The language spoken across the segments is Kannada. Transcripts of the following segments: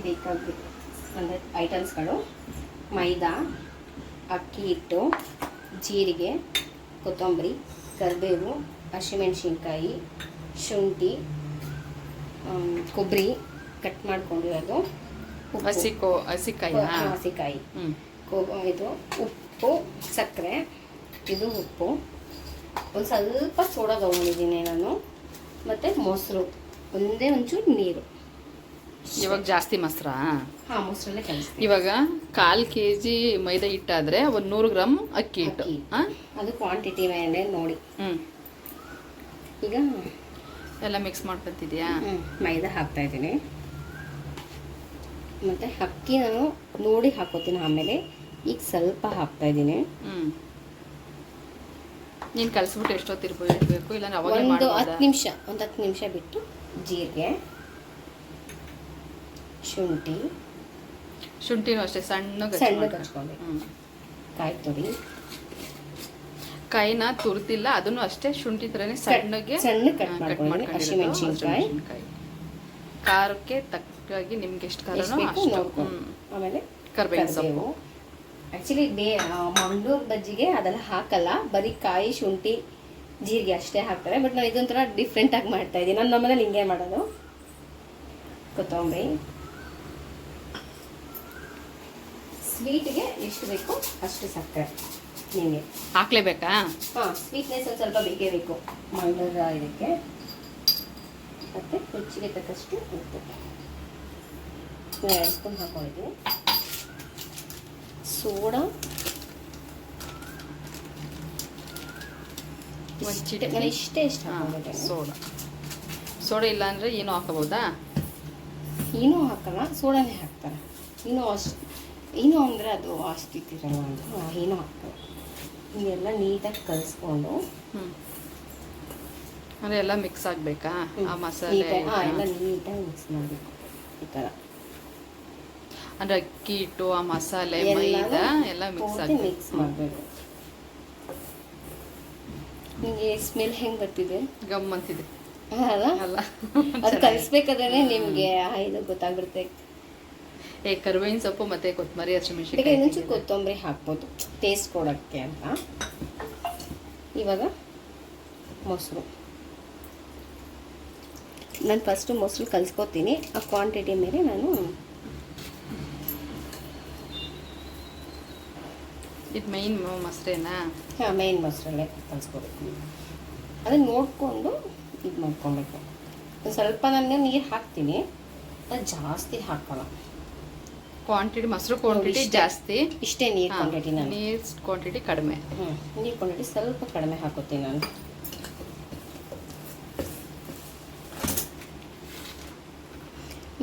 ಬೇಕಾಗಬೇಕು ಅಂದರೆ ಐಟಮ್ಸ್ಗಳು ಮೈದಾ, ಅಕ್ಕಿ ಹಿಟ್ಟು, ಜೀರಿಗೆ, ಕೊತ್ತಂಬರಿ, ಕರಿಬೇವು, ಹಸಿಮೆಣಸಿನ್ಕಾಯಿ, ಶುಂಠಿ, ಕೊಬ್ಬರಿ ಕಟ್ ಮಾಡ್ಕೊಂಡಿರೋದು, ಹಸಿಕಾಯಿ, ಇದು ಉಪ್ಪು, ಸಕ್ಕರೆ, ಇದು ಉಪ್ಪು, ಒಂದು ಸ್ವಲ್ಪ ಸೋಡಾ ತೊಗೊಂಡಿದ್ದೀನಿ ನಾನು, ಮತ್ತು ಮೊಸರು, ಒಂಚೂರು ನೀರು. ಇವಾಗ ಜಾಸ್ತಿ ಮೊಸರಾ? ಹಾಂ, ಮೊಸರಲ್ಲೇ ಕಲಿಸ್ತೀನಿ. ಇವಾಗ 1/4 kg ಮೈದಾ ಹಿಟ್ಟಾದರೆ ಒಂದು 100 ಗ್ರಾಮ್ ಅಕ್ಕಿ ಹಿಟ್ಟು. ಅದು ಕ್ವಾಂಟಿಟಿ ಮೇಲೆ ನೋಡಿ. ಈಗ ಎಲ್ಲ ಮಿಕ್ಸ್ ಮಾಡ್ಕೊತಿದ್ಯಾ? ಮೈದಾ ಹಾಕ್ತಾ ಇದ್ದೀನಿ, ಮತ್ತು ಅಕ್ಕಿ ನಾನು ನೋಡಿ ಹಾಕೋತೀನಿ. ಆಮೇಲೆ ಈಗ ಸ್ವಲ್ಪ ಹಾಕ್ತಾ ಇದ್ದೀನಿ. ನೀನು ಕಲಿಸ್ಬಿಟ್ಟು ಎಷ್ಟೊತ್ತಿರ್ಬೇಕು? ಇಲ್ಲ ಒಂದು 10 ನಿಮಿಷ ಬಿಟ್ಟು ಜೀರಿಗೆ, ಶುಂಠಿನೂ ಅಷ್ಟೇ ಸಣ್ಣ ಹಚ್ಕೊಂಡು, ಕಾಯಿ ತುರಿ, ಕಾಯಿನ ತುರ್ದಿಲ್ಲ, ಅದನ್ನು ಅಷ್ಟೇ ಶುಂಠಿ ಥರನೇ ಸಣ್ಣಗೆ ಕಟ್ ಮಾಡ್ಕೊಂಡು, ಹಸಿಮೆಣಸಿನ್ಕಾಯಿ, ಖಾರಕ್ಕೆ ತಕ್ಕಾಗಿ ನಿಮ್ಗೆ ಎಷ್ಟು ಖಾರನೋ ಅಷ್ಟು. ಆಮೇಲೆ ಕರಿಬೇವು ಸೊಪ್ಪು. ಆ್ಯಕ್ಚುಲಿ ಮಂಗಳೂರು ಬಜ್ಜಿಗೆ ಅದೆಲ್ಲ ಹಾಕಲ್ಲ, ಬರೀ ಕಾಯಿ, ಶುಂಠಿ, ಜೀರಿಗೆ ಅಷ್ಟೇ ಹಾಕ್ತಾರೆ. ಬಟ್ ನಾನು ಇದೊಂಥರ ಡಿಫ್ರೆಂಟಾಗಿ ಮಾಡ್ತಾ ಇದ್ದೀನಿ. ನಾನು ನಮ್ಮನೇಲಿ ಹಿಂಗೆ ಮಾಡೋದು. ಕೊತ್ತಂಬರಿ, ಸ್ವೀಟ್ಗೆ ಎಷ್ಟು ಬೇಕೋ ಅಷ್ಟು ಸಕ್ಕರೆ ನಿಮಗೆ ಹಾಕ್ಲೇಬೇಕಾ? ಹಾಂ, ಸ್ವೀಟ್ನೆಸ್ ಒಂದು ಸ್ವಲ್ಪ ಬೇಕೇ ಬೇಕು ಮಂಗಳೂರು ಇದಕ್ಕೆ. ಮತ್ತು ರುಚಿಗೆ ತಕ್ಕಷ್ಟು ಉಪ್ಪು 2 ಸ್ಪೂನ್ ಹಾಕೊಂಡಿದ್ದೀನಿ. ಸೋಡಾ ಇಷ್ಟೇ ಹಾಕೋಬೇಕು. ಸೋಡಾ ಇಲ್ಲ ಅಂದರೆ ಏನೂ ಹಾಕೋಬೋದಾ? ಏನೂ ಹಾಕಲ್ಲ, ಸೋಡಾನೇ ಹಾಕ್ತಾರೆ. ಏನೋ ಅಂದರೆ ಅದು ಅಷ್ಟಿತ್ತಿರಲ್ಲ ಅಂತ ಏನೋ ಹಾಕ್ತಾರೆ. ಹಿಂಗೆಲ್ಲ ನೀಟಾಗಿ ಕಲಿಸ್ಕೊಂಡು ಅಂದರೆ ಎಲ್ಲ ಮಿಕ್ಸ್ ಆಗಬೇಕಾ? ಆ ಮಸಾಲೆ ಎಲ್ಲ ನೀಟಾಗಿ ಮಿಕ್ಸ್ ಮಾಡಬೇಕು. ಈ ಥರ ಅಂದರೆ ಅಕ್ಕಿ ಹಿಟ್ಟು, ಆ ಮಸಾಲೆ, ಮೈದಾ ಎಲ್ಲ ಮಿಕ್ಸ್ ಮಾಡಬೇಕು. ನಿಮಗೆ ಸ್ಮೆಲ್ ಹೆಂಗೆ ಬರ್ತಿದೆ? ಗಮ್ ಅಂತಿದೆ ಅಲ್ಲ? ಅದು ಕಲಿಸ್ಬೇಕಾದ್ರೆ ನಿಮಗೆ ಇದು ಗೊತ್ತಾಗ್ಬಿಡುತ್ತೆ. ಕರಿಬೇವಿನ ಸೊಪ್ಪು ಮತ್ತು ಕೊತ್ತಂಬರಿ, ಹಸಿಮೆಣಸಿನ್ಕಾಯಿ, ಇನ್ನೊಂಚೂರು ಕೊತ್ತಂಬರಿ ಹಾಕ್ಬೋದು ಟೇಸ್ಟ್ ಕೊಡೋಕ್ಕೆ ಅಂತ. ಇವಾಗ ಮೊಸರು ನಾನು ಫಸ್ಟು ಮೊಸರು ಕಲಿಸ್ಕೊತೀನಿ. ಆ ಕ್ವಾಂಟಿಟಿ ಮೇಲೆ ನಾನು ಇದು ಮೈನ್ ಮೊಸರೇನಾ? ಹಾಂ, ಮೈನ್ ಮೊಸರಲ್ಲೇ ಕಲಿಸ್ಕೋಬೇಕು. ಅದನ್ನು ನೋಡಿಕೊಂಡು ಇದು ಮಾಡ್ಕೊಬೇಕು. ಒಂದು ಸ್ವಲ್ಪ ನಾನು ನೀರು ಹಾಕ್ತೀನಿ, ಅದು ಜಾಸ್ತಿ ಹಾಕೋಲ್ಲ. ಕ್ವಾಂಟಿಟಿ ಮೊಸರು ಕ್ವಾಂಟಿಟಿ ಜಾಸ್ತಿ, ಇಷ್ಟೇ ನೀರು ಕ್ವಾಂಟಿಟಿ. ನಾನು ನೀರು ಕ್ವಾಂಟಿಟಿ ಕಡಿಮೆ. ನೀರು ಕ್ವಾಂಟಿಟಿ ಸ್ವಲ್ಪ ಕಡಿಮೆ ಹಾಕೋತೀನಿ ನಾನು.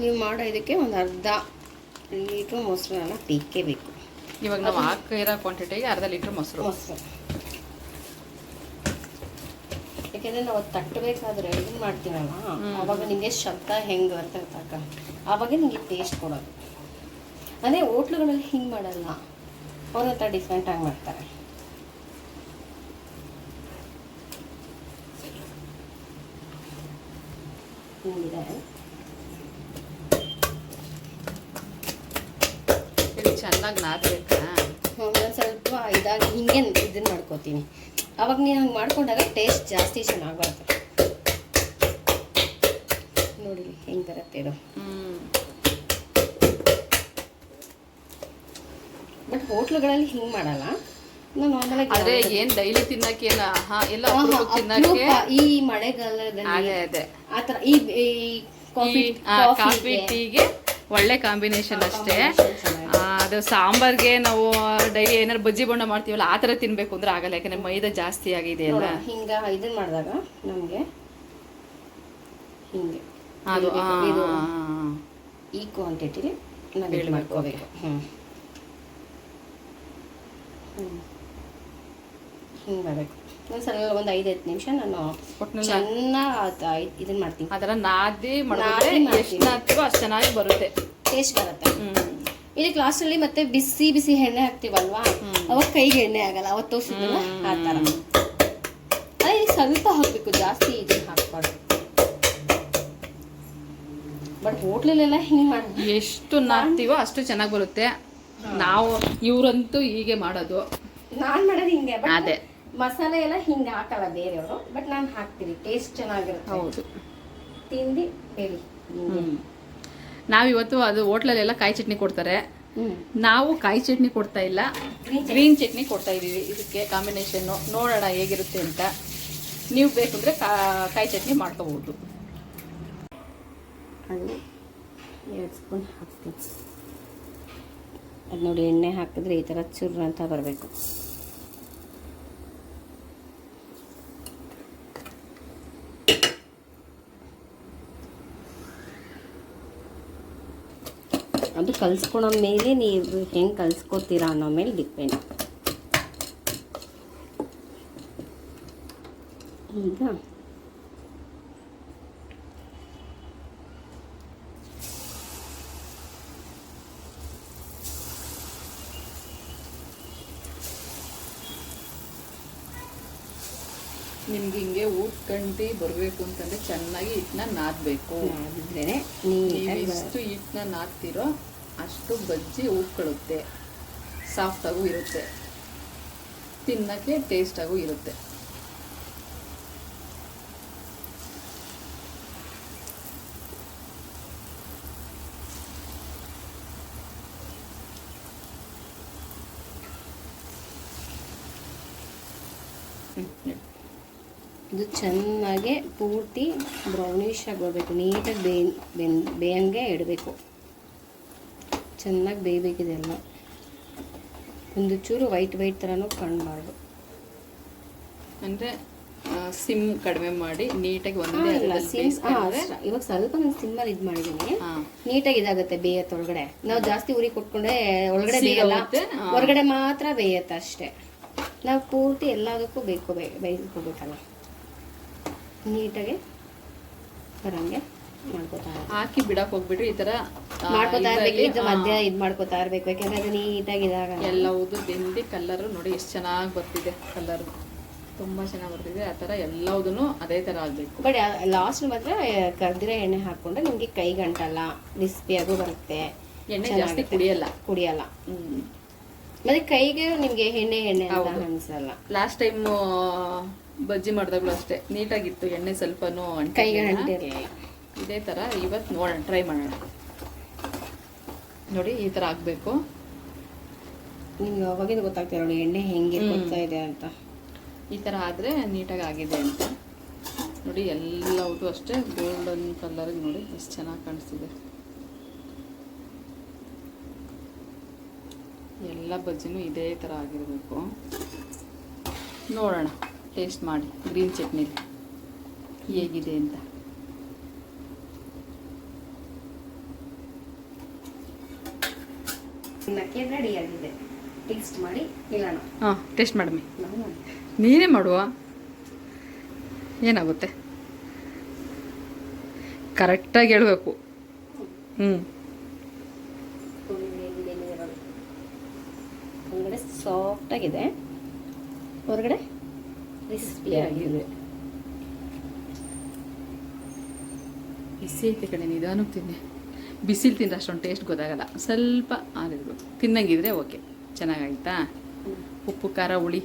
ನೀವು ಮಾಡೋ ಇದಕ್ಕೆ ಒಂದು ಅರ್ಧ ಲೀಟ್ರ್ ಮೊಸರನ್ನ ಬೇಕೇ ಬೇಕು. ಇವಾಗ ನಾವು ಹಾಕಿರೋ ಕ್ವಾಂಟಿಟಿಗೆ ಅರ್ಧ ಲೀಟ್ರ್ ಮೊಸರು. ಯಾಕೆಂದರೆ ನಾವು ತಟ್ಟಬೇಕಾದ್ರೆ ಇದು ಮಾಡ್ತೀನಲ್ಲ, ಆವಾಗ ನಿಮಗೆ ಶಬ್ದ ಹೆಂಗೆ ಬರ್ತಕ್ಕ, ಆವಾಗ ನಿಮಗೆ ಟೇಸ್ಟ್ ಕೊಡೋದು. ಅದೇ ಹೋಟ್ಲುಗಳಲ್ಲಿ ಹಿಂಗೆ ಮಾಡಲ್ಲ, ಅವ್ರ ಹತ್ರ ಡಿಫ್ರೆಂಟಾಗಿ ಮಾಡ್ತಾರೆ. ಹಿಂಗಿದೆ. ಚೆನ್ನಾಗಿ ನಾದಬೇಕಾ? ಒಂದು ಸ್ವಲ್ಪ ಇದಾಗಿ ಹಿಂಗೆ ಇದನ್ನು ಮಾಡ್ಕೋತೀನಿ. ಅವಾಗ ನೀವು ಹಂಗೆ ಮಾಡ್ಕೊಂಡಾಗ ಟೇಸ್ಟ್ ಜಾಸ್ತಿ ಚೆನ್ನಾಗಿ ಬರುತ್ತೆ. ನೋಡಿ ಹೆಂಗೆ ಬರುತ್ತೆ ಇದು. ಬಟ್ ಹೋಟ್ಲುಗಳಲ್ಲಿ ಹಿಂಗೆ ಮಾಡಲ್ಲ. ನಾನು ನಾರ್ಮಲಾಗಿ ಆದರೆ ಏನು ಡೈಲಿ ತಿನ್ನಕ್ಕೆ ಎಲ್ಲ ತಿನ್ನಕ್ಕೆ ಈ ಮಳೆಗಾಲದಲ್ಲಿ ಆ ಥರ ಈ ಕಾಫಿ ಟೀಗೆ ಒಳ್ಳೆ ಕಾಂಬಿನೇಷನ್ ಅಷ್ಟೇ. ಅದು ಸಾಂಬಾರ್ಗೆ ನಾವು ಡೈಲಿ ಏನಾರು ಬಜ್ಜಿ ಬಣ್ಣ ಮಾಡ್ತೀವಲ್ಲ, ಆ ಥರ ತಿನ್ನಬೇಕು ಅಂದ್ರೆ ಆಗಲ್ಲ, ಯಾಕಂದರೆ ಮೈದಾ ಜಾಸ್ತಿ ಆಗಿದೆ ಅಲ್ಲ. ಹಿಂಗೆ ಇದನ್ನು ಮಾಡಿದಾಗ ನಮಗೆ ಹಿಂಗೆ ಅದು ಈ ಕ್ವಾಂಟಿಟಿಗೆ ನಾವು ಮಾಡ್ಕೋಬೇಕು. ಹಿಂಗೆ ಮಾಡಬೇಕು. ಒಂದು ಸ್ವಲ್ಪ ಒಂದು 5-10 ನಿಮಿಷ ನಾನು ಚೆನ್ನಾಗಿ ಇದನ್ನು ಮಾಡ್ತೀನಿ. ಆ ಥರ ನಾದಿ ಮಾಡಿದ್ರೆ ಎಷ್ಟು ನಾದ್ತೀವೋ ಅಷ್ಟು ಚೆನ್ನಾಗಿ ಬರುತ್ತೆ, ಟೇಸ್ಟ್ ಬರುತ್ತೆ. ಇಲ್ಲಿ ಕ್ಲಾಸಲ್ಲಿ ಮತ್ತೆ ಬಿಸಿ ಬಿಸಿ ಎಣ್ಣೆ ಹಾಕ್ತೀವಲ್ವಾ, ಅವಾಗ ಕೈಗೆ ಎಣ್ಣೆ ಆಗಲ್ಲ. ಅವತ್ತು ತೋರಿಸಿದ್ವಲ್ಲ ಆ ಥರ. ಅದೇ ಸ್ವಲ್ಪ ಹಾಕಬೇಕು, ಜಾಸ್ತಿ ಇದನ್ನು ಹಾಕ್ಬಾರ್ದು. ಬಟ್ ಹೋಟ್ಲಲ್ಲೆಲ್ಲ ಹಿಂಗೆ ಮಾಡಿ ಎಷ್ಟು ನಾದ್ತೀವೋ ಅಷ್ಟು ಚೆನ್ನಾಗಿ ಬರುತ್ತೆ. ನಾವು ಇವರಂತೂ ಹೀಗೆ ಮಾಡೋದು. ನಾನು ಮಾಡೋದು ಹಿಂಗೆ, ಬಟ್ ಅದೇ ಮಸಾಲೆ ಎಲ್ಲ ಹಿಂಗೆ ಹಾಕಲ್ಲ ಬೇರೆಯವರು, ಬಟ್ ನಾನು ಹಾಕ್ತೀನಿ, ಟೇಸ್ಟ್ ಚೆನ್ನಾಗಿರುತ್ತೆ. ಹೌದು, ತಿಂದು ಹೇಳಿ. ನಾವಿವತ್ತು ಅದು ಹೋಟ್ಲಲ್ಲೆಲ್ಲ ಕಾಯಿ ಚಟ್ನಿ ಕೊಡ್ತಾರೆ, ನಾವು ಕಾಯಿ ಚಟ್ನಿ ಕೊಡ್ತಾ ಇಲ್ಲ, ಗ್ರೀನ್ ಚಟ್ನಿ ಕೊಡ್ತಾ ಇದ್ದೀವಿ. ಇದಕ್ಕೆ ಕಾಂಬಿನೇಷನ್ನು ನೋಡೋಣ ಹೇಗಿರುತ್ತೆ ಅಂತ. ನೀವು ಬೇಕಂದರೆ ಕಾಯಿ ಚಟ್ನಿ ಮಾಡ್ಕೋಬೋದು. ಅದು 2 ಸ್ಪೂನ್ ಹಾಕ್ತೀನಿ. ಅದು ನೋಡಿ, ಎಣ್ಣೆ ಹಾಕಿದ್ರೆ ಈ ಥರ ಚುರ್ರ ಅಂತ ಬರಬೇಕು. ಅದು ಕಲಿಸ್ಕೊಳೋ ಮೇಲೆ ನೀವು ಹೆಂಗೆ ಕಲಿಸ್ಕೊತೀರಾ ಅನ್ನೋ ಮೇಲೆ ಡಿಪೆಂಡ್. ಈಗ ನಿಮ್ಗೆ ಹಿಂಗೆ ಊದ್ಕಂಡು ಬರಬೇಕು ಅಂತಂದರೆ ಚೆನ್ನಾಗಿ ಹಿಟ್ಟನ್ನ ನಾದಬೇಕು. ನಾದಿದ್ರೇ ನೀವು ಎಷ್ಟು ಹಿಟ್ಟನ್ನ ನಾದ್ತಿರೋ ಅಷ್ಟು ಬಜ್ಜಿ ಊದ್ಕೊಳ್ಳುತ್ತೆ, ಸಾಫ್ಟಾಗೂ ಇರುತ್ತೆ, ತಿನ್ನೋಕ್ಕೆ ಟೇಸ್ಟಾಗೂ ಇರುತ್ತೆ. ಇದು ಚೆನ್ನಾಗಿ ಪೂರ್ತಿ ಬ್ರೌನಿಶ್ ಆಗಿ ಬರಬೇಕು. ನೀಟಾಗಿ ಬೇಯಂಗೆ ಇಡಬೇಕು. ಚೆನ್ನಾಗಿ ಬೇಯಬೇಕಿದೆಲ್ಲ. ಒಂದು ಚೂರು ವೈಟ್ ಥರನೂ ಕಾಣಬಾರ್ದು. ಅಂದರೆ ಸಿಮ್ ಕಡಿಮೆ ಮಾಡಿ ನೀಟಾಗಿ ಒಂದೇ ಇವಾಗ ಸ್ವಲ್ಪ ನಾನು ಸಿಮ್ಮಲ್ಲಿ ಇದು ಮಾಡಿದ್ದೀನಿ, ನೀಟಾಗಿ ಇದಾಗುತ್ತೆ ಬೇಯತ್ತೊಳಗಡೆ. ನಾವು ಜಾಸ್ತಿ ಉರಿ ಕೊಟ್ಕೊಂಡ್ರೆ ಒಳಗಡೆ ಬೇಯಲ್ಲ, ಹೊರಗಡೆ ಮಾತ್ರ ಬೇಯತ್ತೆ ಅಷ್ಟೇ. ನಾವು ಪೂರ್ತಿ ಎಲ್ಲದಕ್ಕೂ ಬೇಯಿಸ್ಕೋಬೇಕಲ್ಲ. ನೀಟಾಗಿ ಬರಂಗೆ ಮಾಡ್ಕೋತಾ ಹಾಕಿ ಬಿಡಕ್ಕೆ ಹೋಗ್ಬಿಟ್ರೆ ಈ ಥರ ಮಾಡ್ಕೋತಾ ಇರ್ಬೇಕು. ಇದು ಮಧ್ಯ ಇದು ಮಾಡ್ಕೋತಾ ಇರ್ಬೇಕು, ಯಾಕೆಂದ್ರೆ ಅದು ನೀಟಾಗಿ ಇದಾಗ ಎಲ್ಲವುದು ಬೆಂದಿ ಕಲ್ಲರು ನೋಡಿ ಎಷ್ಟು ಚೆನ್ನಾಗಿ ಬರ್ತಿದೆ. ಕಲರ್ ತುಂಬ ಚೆನ್ನಾಗಿ ಬರ್ತಿದೆ. ಆ ಥರ ಎಲ್ಲದೂ ಅದೇ ಥರ ಆಗಬೇಕು. ಬಟ್ ಲಾಸ್ಟ್ ಮಾತ್ರ ಕರ್ದಿರೋ ಎಣ್ಣೆ ಹಾಕ್ಕೊಂಡ್ರೆ ನಿಮಗೆ ಕೈ ಗಂಟಲ್ಲ, ಕ್ರಿಸ್ಪಿಯಾಗೂ ಬರುತ್ತೆ. ಎಣ್ಣೆ ಜಾಸ್ತಿ ಕುಡಿಯಲ್ಲ. ಮತ್ತೆ ಕೈಗೆ ನಿಮಗೆ ಎಣ್ಣೆ ಅಂತ ಅನ್ಸಲ್ಲ. ಲಾಸ್ಟ್ ಟೈಮ್ ಬಜ್ಜಿ ಮಾಡಿದಾಗಲೂ ಅಷ್ಟೇ ನೀಟಾಗಿತ್ತು, ಎಣ್ಣೆ ಸ್ವಲ್ಪನೂ ಕೈಗೆ ಅಂಟಿರಲಿಲ್ಲ. ಇದೇ ಥರ ಇವತ್ತು ನೋಡೋಣ, ಟ್ರೈ ಮಾಡೋಣ. ನೋಡಿ ಈ ಥರ ಆಗಬೇಕು. ನಿಮ್ಗೆ ಅವಾಗಿಂದ ಗೊತ್ತಾಗ್ತಿಲ್ಲ ನೋಡಿ ಎಣ್ಣೆ ಹೆಂಗೆ ಗೊತ್ತಾ ಇದೆ ಅಂತ. ಈ ಥರ ಆದರೆ ನೀಟಾಗಿ ಆಗಿದೆ ಅಂತ ನೋಡಿ. ಎಲ್ಲವೂ ಅಷ್ಟೇ ಗೋಲ್ಡನ್ ಕಲರ್ಗೆ ನೋಡಿ ಎಷ್ಟು ಚೆನ್ನಾಗಿ ಕಾಣಿಸ್ತಿದೆ. ಎಲ್ಲ ಬಜ್ಜಿನೂ ಇದೇ ಥರ ಆಗಿರಬೇಕು. ನೋಡೋಣ, ಟೇಸ್ಟ್ ಮಾಡಿ ಗ್ರೀನ್ ಚಟ್ನಿ ಹೇಗಿದೆ ಅಂತ. ರೆಡಿ ಆಗಿದೆ, ಟೇಸ್ಟ್ ಮಾಡಿ ಹೇಳೋಣ. ಹಾಂ, ಟೇಸ್ಟ್ ಮಾಡಮ್ಮಿ. ನೀನೇ ಮಾಡುವ, ಏನಾಗುತ್ತೆ ಕರೆಕ್ಟಾಗಿ ಹೇಳಬೇಕು. ಒಳಗಡೆ ಸಾಫ್ಟ್ ಆಗಿದೆ, ಹೊರಗಡೆ ಕ್ರಿಸ್ಪಿ ಆಗಿದೆ. ಬಿಸಿ ಐತೆ ಕಡೆ, ನಿಧಾನಕ್ಕೆ ತಿನ್ನಿ. ಬಿಸಿಲು ತಿಂದ್ರೆ ಅಷ್ಟೊಂದು ಟೇಸ್ಟ್ ಗೊತ್ತಾಗಲ್ಲ, ಸ್ವಲ್ಪ ಆರಿರ್ಬೇಕು. ತಿನ್ನಂಗಿದ್ರೆ ಓಕೆ. ಚೆನ್ನಾಗಾಯ್ತಾ? ಉಪ್ಪು ಖಾರ ಹುಳಿ